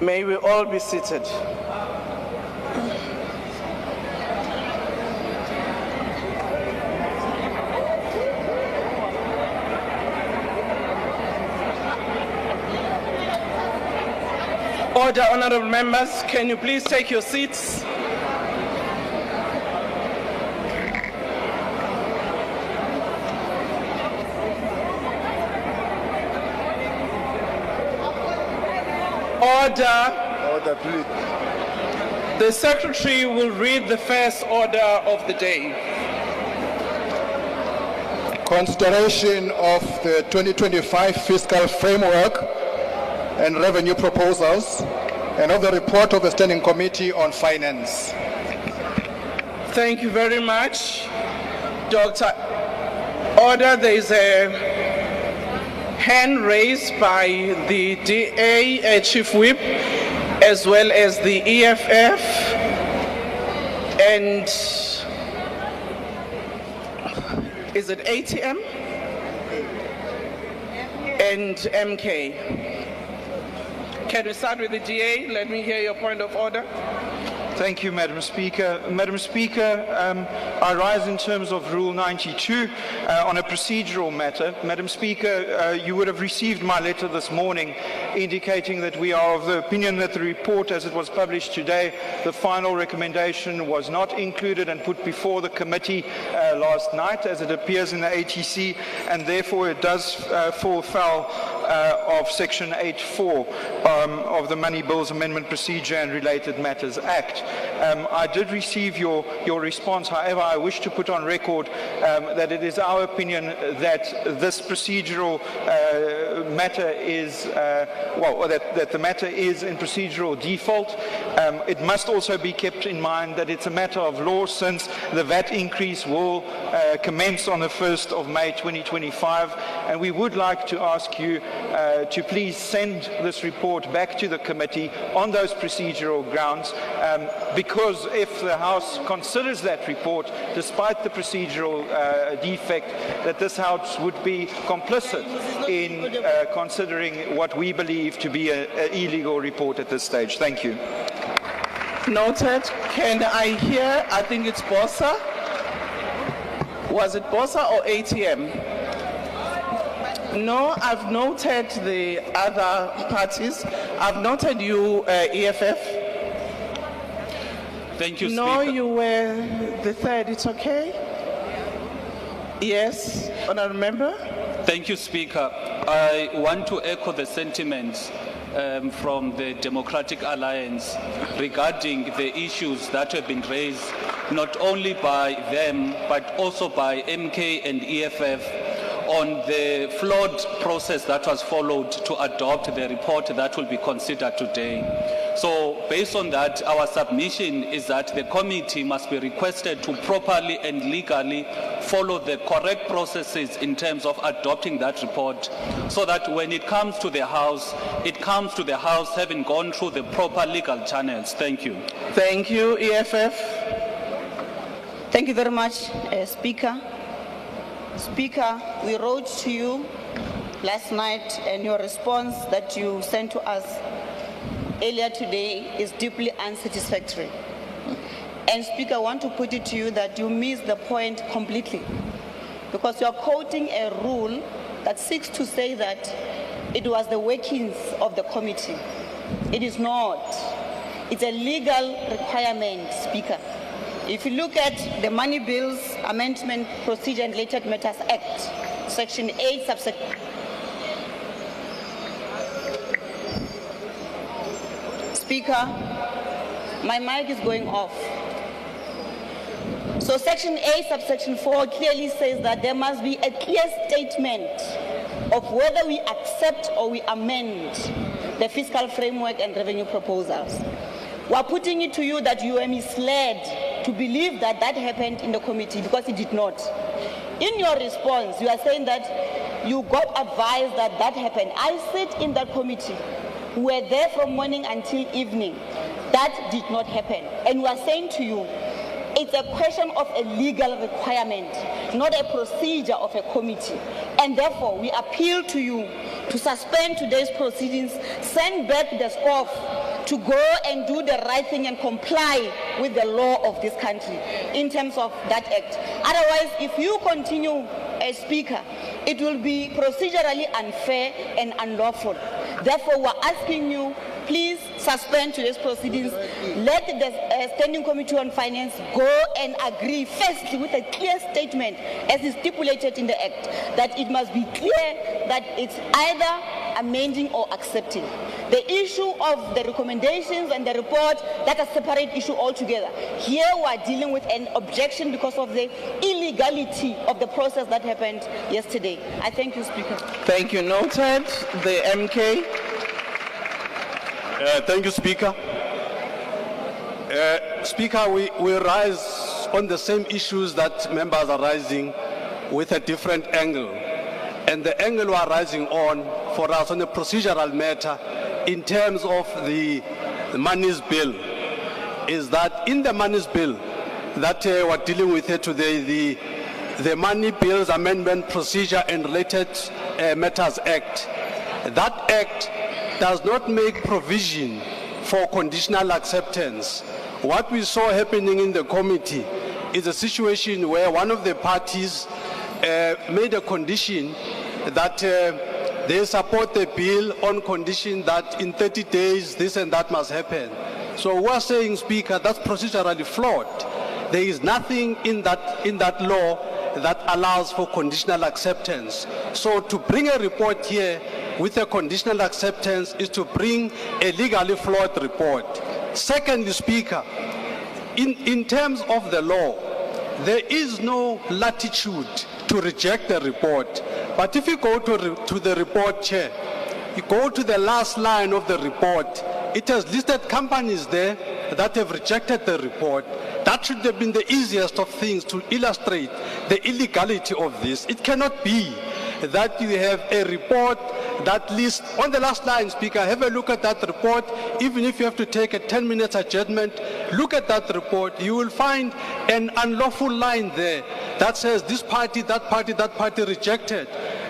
May we all be seated. Order, honorable members, can you please take your seats? Order. Order, please. The secretary will read the first order of the day. Consideration of the 2025 fiscal framework and revenue proposals, and of the report of the Standing Committee on Finance. Thank you very much, Dr. Order. There is a hand raised by the DA Chief Whip as well as the EFF and is it ATM and MK. Can we start with the DA? Let me hear your point of order. Thank you, Madam Speaker. Madam Speaker, I rise in terms of Rule 92 on a procedural matter. Madam Speaker, you would have received my letter this morning indicating that we are of the opinion that the report as it was published today, the final recommendation was not included and put before the committee last night as it appears in the ATC, and therefore it does fall foul of Section 8.4 of the Money Bills Amendment Procedure and Related Matters Act. I did receive your response. However, I wish to put on record that it is our opinion that this procedural matter is, that the matter is in procedural default. It must also be kept in mind that it's a matter of law since the VAT increase will commence on the 1st of May 2025, and we would like to ask you to please send this report back to the committee on those procedural grounds, because if the House considers that report, despite the procedural defect, that this House would be complicit in considering what we believe to be an illegal report at this stage. Thank you. Noted. Can I hear, I think it's Bossa. Was it Bossa or ATM? No, I've noted the other parties. I've noted you, EFF. Thank you, no, Speaker. you were the third. It's okay? Yes, honourable member. Thank you, Speaker. I want to echo the sentiments from the Democratic Alliance regarding the issues that have been raised not only by them but also by MK and EFF on the flawed process that was followed to adopt the report that will be considered today. So based on that, our submission is that the committee must be requested to properly and legally follow the correct processes in terms of adopting that report, so that when it comes to the House, it comes to the House having gone through the proper legal channels. Thank you. Thank you, EFF. Thank you very much, Speaker. Speaker, we wrote to you last night, and your response that you sent to us earlier today is deeply unsatisfactory. And Speaker, I want to put it to you that you missed the point completely, because you are quoting a rule that seeks to say that it was the workings of the committee. It is not. It's a legal requirement, Speaker. If you look at the Money Bills Amendment Procedure and Related Matters Act, Section 8, subsection. Speaker, my mic is going off. So Section 8, subsection 4 clearly says that there must be a clear statement of whether we accept or we amend the fiscal framework and revenue proposals. We are putting it to you that you were misled to believe that that happened in the committee, because it did not. In your response, you are saying that you got advised that that happened. I sit in that committee. We were there from morning until evening. That did not happen. And we are saying to you, it's a question of a legal requirement, not a procedure of a committee. And therefore, we appeal to you to suspend today's proceedings, send back the scoff to go and do the right thing and comply with the law of this country in terms of that act. Otherwise, if you continue as Speaker, it will be procedurally unfair and unlawful. Therefore, we're asking you, please suspend today's proceedings. Let the Standing Committee on Finance go and agree firstly with a clear statement as is stipulated in the Act that it must be clear that it's either amending or accepting. The issue of the recommendations and the report, that's a separate issue altogether. Here we are dealing with an objection because of the illegality of the process that happened yesterday. I thank you, Speaker. Thank you. Noted. The MK. Thank you, Speaker. Speaker, we rise on the same issues that members are raising with a different angle. And the angle we are rising on for us on a procedural matter in terms of the monies bill is that in the monies bill that we're dealing with here today, the Money Bills Amendment Procedure and Related Matters Act, that act does not make provision for conditional acceptance. What we saw happening in the committee is a situation where one of the parties made a condition that they support the bill on condition that in 30 days this and that must happen. So we're saying, Speaker, that's procedurally flawed. There is nothing in that law that allows for conditional acceptance. So to bring a report here with a conditional acceptance is to bring a legally flawed report. Secondly, Speaker, in terms of the law, there is no latitude to reject the report. But if you go to the report, Chair, you go to the last line of the report, it has listed companies there that have rejected the report. That should have been the easiest of things to illustrate the illegality of this. It cannot be that you have a report that lists, on the last line, Speaker, have a look at that report. Even if you have to take a 10-minute adjournment, look at that report. You will find an unlawful line there that says this party, that party rejected.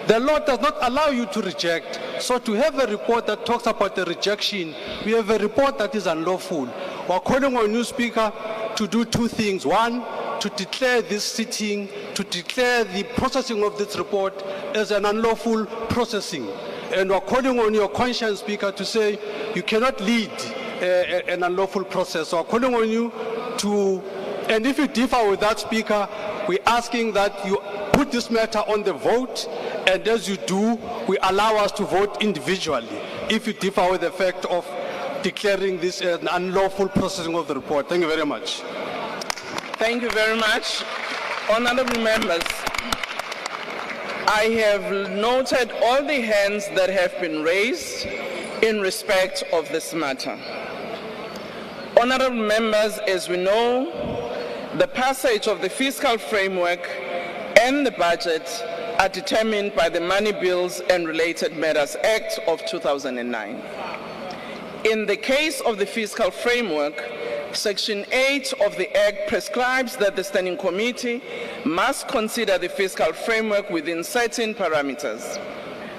The law does not allow you to reject. So to have a report that talks about the rejection, we have a report that is unlawful. We're calling on you, Speaker, to do two things. One, to declare this sitting, to declare the processing of this report as an unlawful processing. And we're calling on your conscience, Speaker, to say you cannot lead an unlawful process. So we're calling on you to, and if you differ with that, Speaker, we're asking that you put this matter on the vote, and as you do, we allow us to vote individually if you differ with the fact of declaring this an unlawful processing of the report. Thank you very much. Thank you very much. Honorable members, I have noted all the hands that have been raised in respect of this matter. Honorable members, as we know, the passage of the fiscal framework and the budget are determined by the Money Bills and Related Matters Act of 2009. In the case of the fiscal framework, Section 8 of the Act prescribes that the Standing Committee must consider the fiscal framework within certain parameters.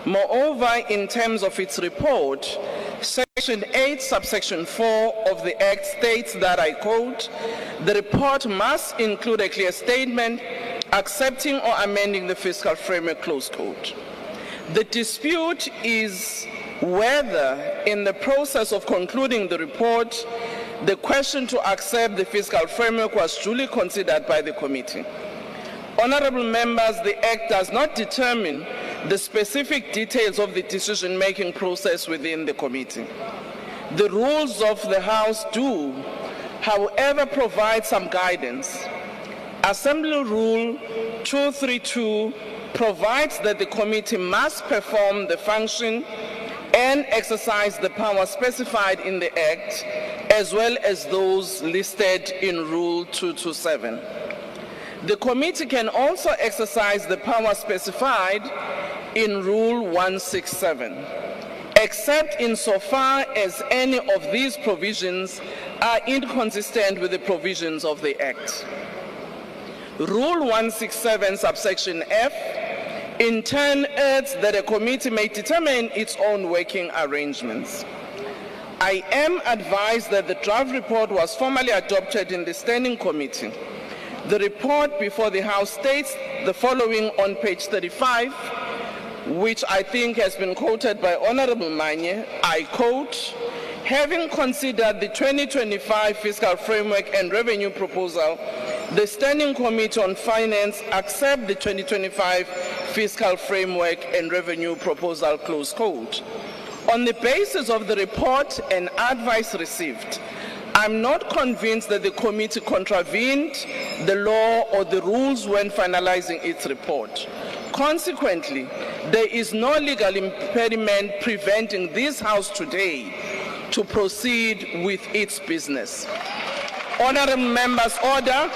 Moreover, in terms of its report, Section 8, subsection 4 of the Act states that, I quote, the report must include a clear statement accepting or amending the fiscal framework, close quote. The dispute is whether, in the process of concluding the report, the question to accept the fiscal framework was duly considered by the committee. Honorable members, the Act does not determine the specific details of the decision-making process within the committee. The rules of the House do, however, provide some guidance. Assembly Rule 232 provides that the committee must perform the function and exercise the power specified in the Act, as well as those listed in Rule 227. The committee can also exercise the power specified in Rule 167, except insofar as any of these provisions are inconsistent with the provisions of the Act. Rule 167, subsection F, in turn adds that a committee may determine its own working arrangements. I am advised that the draft report was formally adopted in the Standing Committee. The report before the House states the following on page 35, which I think has been quoted by Honorable Manye. I quote, "Having considered the 2025 fiscal framework and revenue proposal, the Standing Committee on Finance accept the 2025 fiscal framework and revenue proposal," close quote. On the basis of the report and advice received, I'm not convinced that the committee contravened the law or the rules when finalizing its report. Consequently, there is no legal impediment preventing this House today to proceed with its business. Honorable members, order.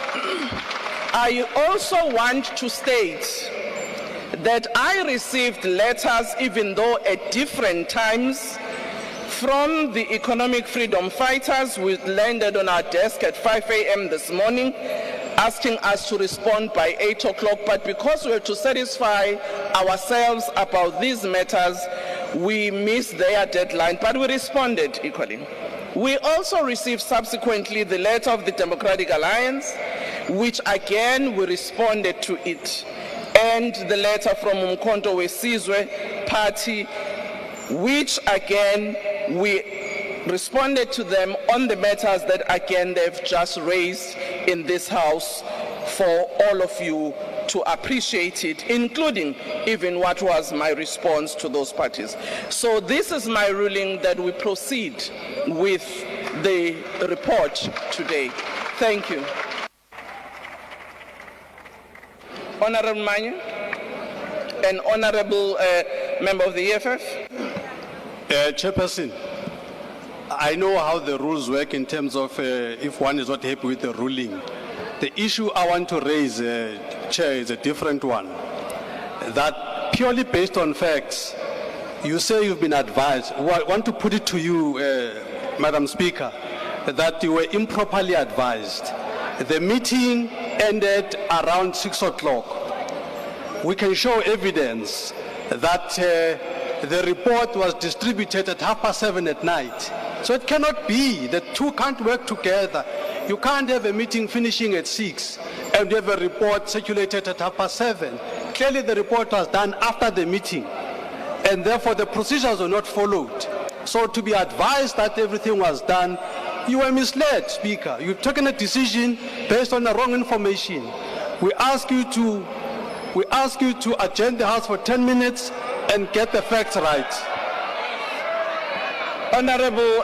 I also want to state that I received letters, even though at different times, from the economic freedom fighters, which landed on our desk at 5 a.m. this morning, asking us to respond by 8 o'clock. But because we have to satisfy ourselves about these matters, we missed their deadline, but we responded equally. We also received subsequently the letter of the Democratic Alliance, which again we responded to it, and the letter from Umkhonto weSizwe Party, which again we responded to them on the matters that again they've just raised in this House for all of you to appreciate it, including even what was my response to those parties. So this is my ruling that we proceed with the report today. Thank you. Honorable Manye, an honorable member of the EFF. Chairperson, I know how the rules work in terms of if one is not happy with the ruling. The issue I want to raise, Chair, is a different one. That purely based on facts, you say you've been advised. I want to put it to you, Madam Speaker, that you were improperly advised. The meeting ended around 6 o'clock. We can show evidence that the report was distributed at 7:30 at night. So it cannot be, the two can't work together. You can't have a meeting finishing at 6 and have a report circulated at 7:30. Clearly the report was done after the meeting, and therefore the procedures were not followed. So to be advised that everything was done, you were misled, Speaker. You've taken a decision based on the wrong information. We ask you to adjourn the House for 10 minutes and get the facts right. Honorable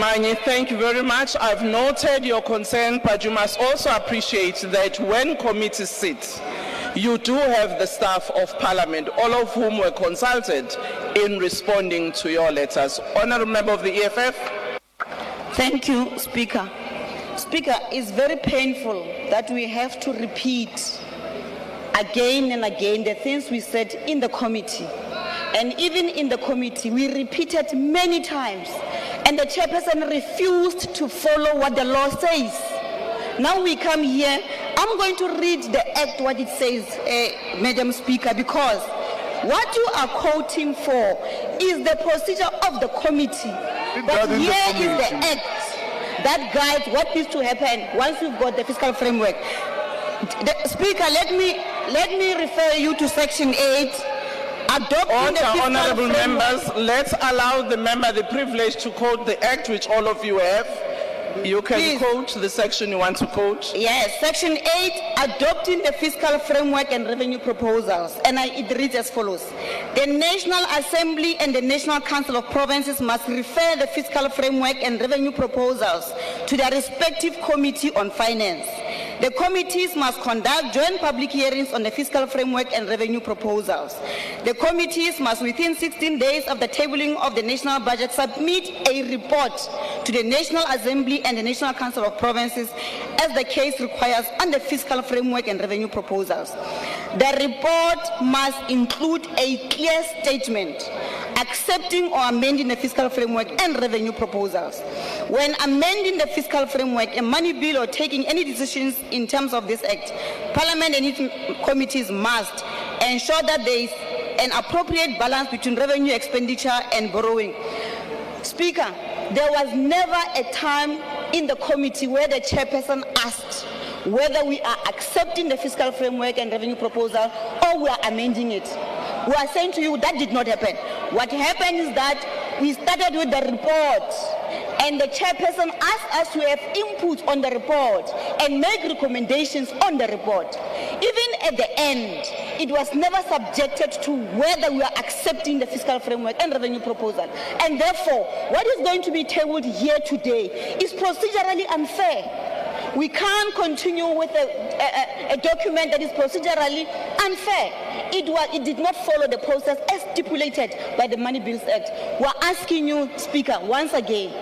Manye, thank you very much. I've noted your concern, but you must also appreciate that when committees sit, you do have the staff of Parliament, all of whom were consulted in responding to your letters. Honorable member of the EFF. Thank you, Speaker. Speaker, it's very painful that we have to repeat again and again the things we said in the committee. And even in the committee, we repeated many times, and the chairperson refused to follow what the law says. Now we come here, I'm going to read the act, what it says, Madam Speaker, because what you are quoting for is the procedure of the committee. But here is the act that guides what needs to happen once we've got the fiscal framework. Speaker, let me refer you to Section 8. Honorable members, let's allow the member the privilege to quote the act which all of you have. You can Please. quote the section you want to quote. Yes, Section 8, adopting the fiscal framework and revenue proposals. And it reads as follows. The National Assembly and the National Council of Provinces must refer the fiscal framework and revenue proposals to their respective committee on finance. The committees must conduct joint public hearings on the fiscal framework and revenue proposals. The committees must, within 16 days of the tabling of the national budget, submit a report to the National Assembly and the National Council of Provinces as the case requires on the fiscal framework and revenue proposals. The report must include a clear statement accepting or amending the fiscal framework and revenue proposals. When amending the fiscal framework, a money bill, or taking any decisions in terms of this act, Parliament and its committees must ensure that there is an appropriate balance between revenue expenditure and borrowing. Speaker, there was never a time in the committee where the chairperson asked whether we are accepting the fiscal framework and revenue proposal or we are amending it. We are saying to you that did not happen. What happened is that we started with the report and the chairperson asked us to have input on the report and make recommendations on the report. Even at the end, it was never subjected to whether we are accepting the fiscal framework and revenue proposal. And therefore, what is going to be tabled here today is procedurally unfair. We can't continue with a document that is procedurally unfair. It did not follow the process as stipulated by the Money Bills Act. We're asking you, Speaker, once again,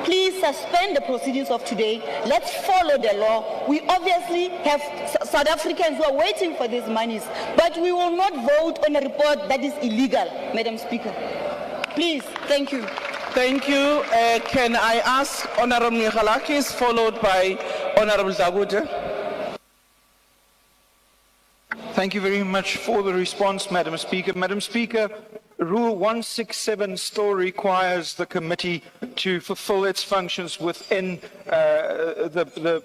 please suspend the proceedings of today. Let's follow the law. We obviously have South Africans who are waiting for these monies, but we will not vote on a report that is illegal, Madam Speaker. Please, thank you. Thank you. Can I ask Honorable Michalakis, followed by Honorable Zagude? Thank you very much for the response, Madam Speaker. Madam Speaker, Rule 167 still requires the committee to fulfill its functions within the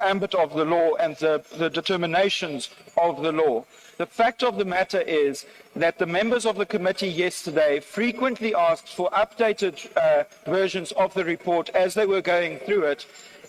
ambit of the law and the determinations of the law. The fact of the matter is that the members of the committee yesterday frequently asked for updated versions of the report as they were going through it.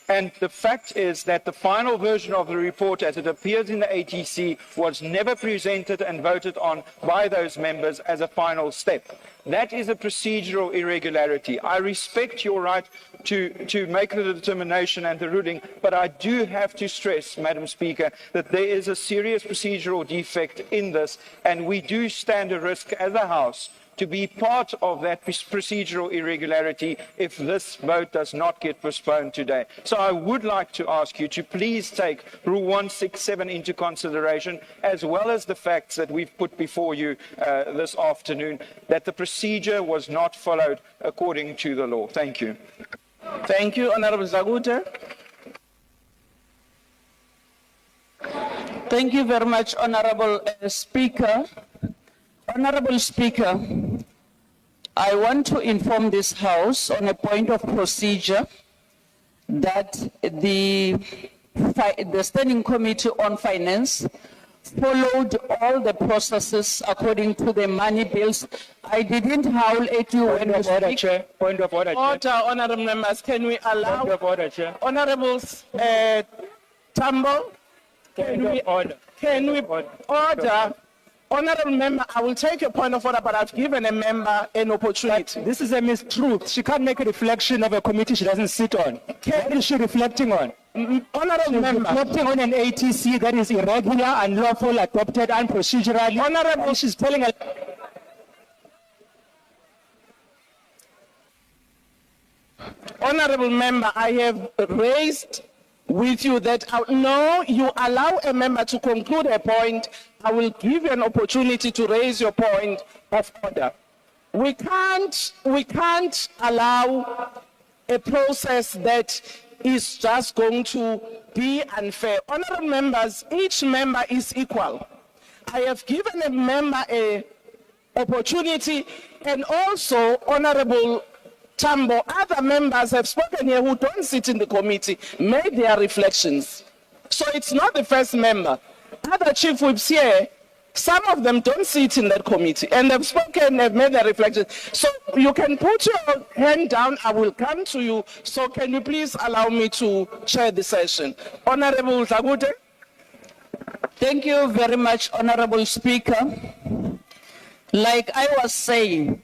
And the fact is that the final version of the report as it appears in the ATC was never presented and voted on by those members as a final step. That is a procedural irregularity. I respect your right to make the determination and the ruling, but I do have to stress, Madam Speaker, that there is a serious procedural defect in this, and we do stand a risk as a House to be part of that procedural irregularity if this vote does not get postponed today. So I would like to ask you to please take Rule 167 into consideration, as well as the facts that we've put before you this afternoon, that the procedure was not followed according to the law. Thank you. Thank you, Honorable Zagude. Thank you very much, Honorable Speaker. Honorable Speaker, I want to inform this House on a point of procedure that the Standing Committee on Finance followed all the processes according to the money bills. I didn't howl at you when you speak. Chair. Point of order, Chair. Order, honorable members, can we allow Point of order, Chair. Honorables Tambo? Can we order? Honorable member, I will take a point of order, but I've given a member an opportunity. This is a mistruth. She can't make a reflection of a committee she doesn't sit on. What is she reflecting on? Honorable She's member. reflecting on an ATC that is irregular, unlawful, adopted, unprocedurally. Honorable, She's telling us. Honorable member, I have raised with you that no, you allow a member to conclude a point. I will give you an opportunity to raise your point of order. We can't allow a process that is just going to be unfair. Honorable members, each member is equal. I have given a member an opportunity, and also Honorable Tambo, other members have spoken here who don't sit in the committee, made their reflections. So it's not the first member. Other chief whips here, some of them don't sit in that committee, and they've spoken, they've made their reflections. So you can put your hand down, I will come to you. So can you please allow me to chair the session? Honorable Zagude. Thank you very much, Honorable Speaker. Like I was saying,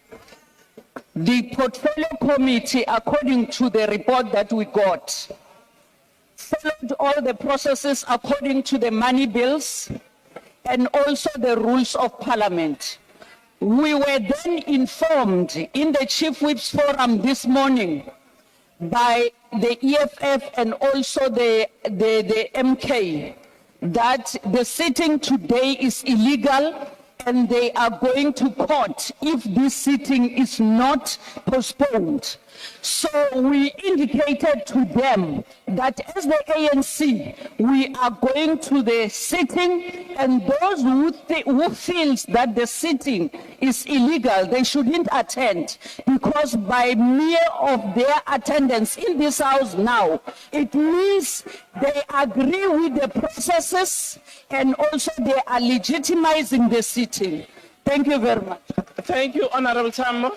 the Portfolio Committee, according to the report that we got, followed all the processes according to the money bills and also the rules of Parliament. We were then informed in the Chief Whip's Forum this morning by the EFF and also the MK that the sitting today is illegal and they are going to court if this sitting is not postponed. So we indicated to them that as the ANC, we are going to the sitting, and those who feels that the sitting is illegal, they shouldn't attend, because by mere of their attendance in this house now, it means they agree with the processes and also they are legitimizing the sitting. Thank you very much. Thank you, Honorable Tambo.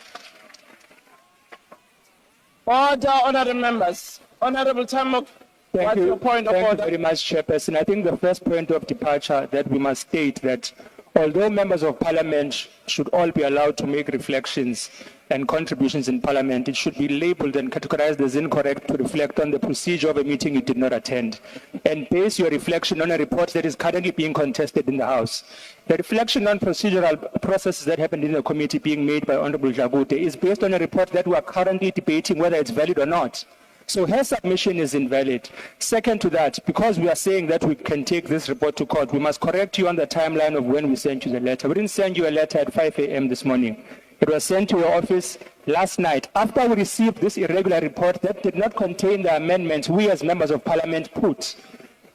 Order, honorable members. Honorable Tambo, what's your point of Thank order? you very much, Chairperson. I think the first point of departure that we must state that although members of parliament should all be allowed to make reflections and contributions in parliament, it should be labeled and categorized as incorrect to reflect on the procedure of a meeting you did not attend, and base your reflection on a report that is currently being contested in the House. The reflection on procedural processes that happened in the committee being made by Honorable Jagute is based on a report that we are currently debating whether it's valid or not. So her submission is invalid. Second to that, because we are saying that we can take this report to court, we must correct you on the timeline of when we sent you the letter. We didn't send you a letter at 5 a.m. this morning. It was sent to your office last night after we received this irregular report that did not contain the amendments we as members of parliament put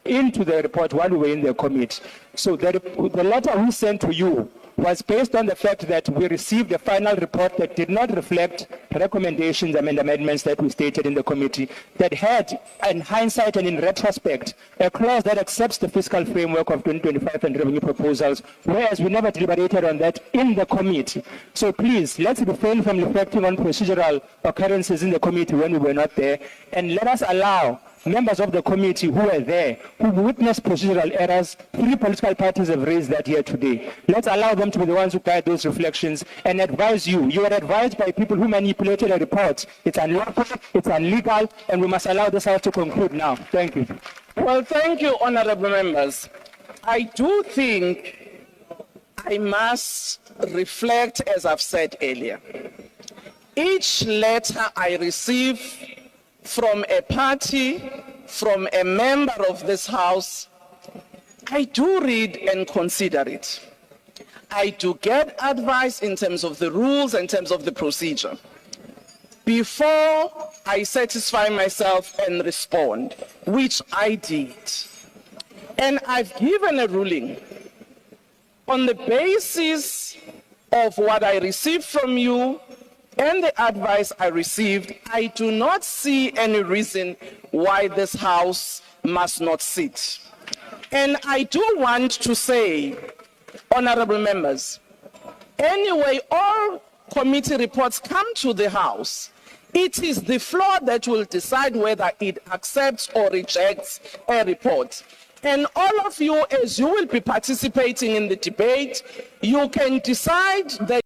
into the report while we were in the committee. So the letter we sent to you was based on the fact that we received a final report that did not reflect recommendations and amendments that we stated in the committee, that had, in hindsight and in retrospect, a clause that accepts the fiscal framework of 2025 and revenue proposals, whereas we never deliberated on that in the committee. So please, let's refrain from reflecting on procedural occurrences in the committee when we were not there, and let us allow members of the committee who were there, who witnessed procedural errors. 3 political parties have raised that here today. Let's allow them to be the ones who guide those reflections and advise you. You are advised by people who manipulated a report. It's unlawful, it's illegal, and we must allow this house to conclude now. Thank you. Well, thank you, honorable members. I do think I must reflect, as I've said earlier. Each letter I receive from a party, from a member of this house, I do read and consider it. I do get advice in terms of the rules, in terms of the procedure, before I satisfy myself and respond, which I did. And I've given a ruling on the basis of what I received from you and the advice I received. I do not see any reason why this house must not sit. And I do want to say, honorable members, anyway, all committee reports come to the house. It is the floor that will decide whether it accepts or rejects a report. And all of you, as you will be participating in the debate, you can decide that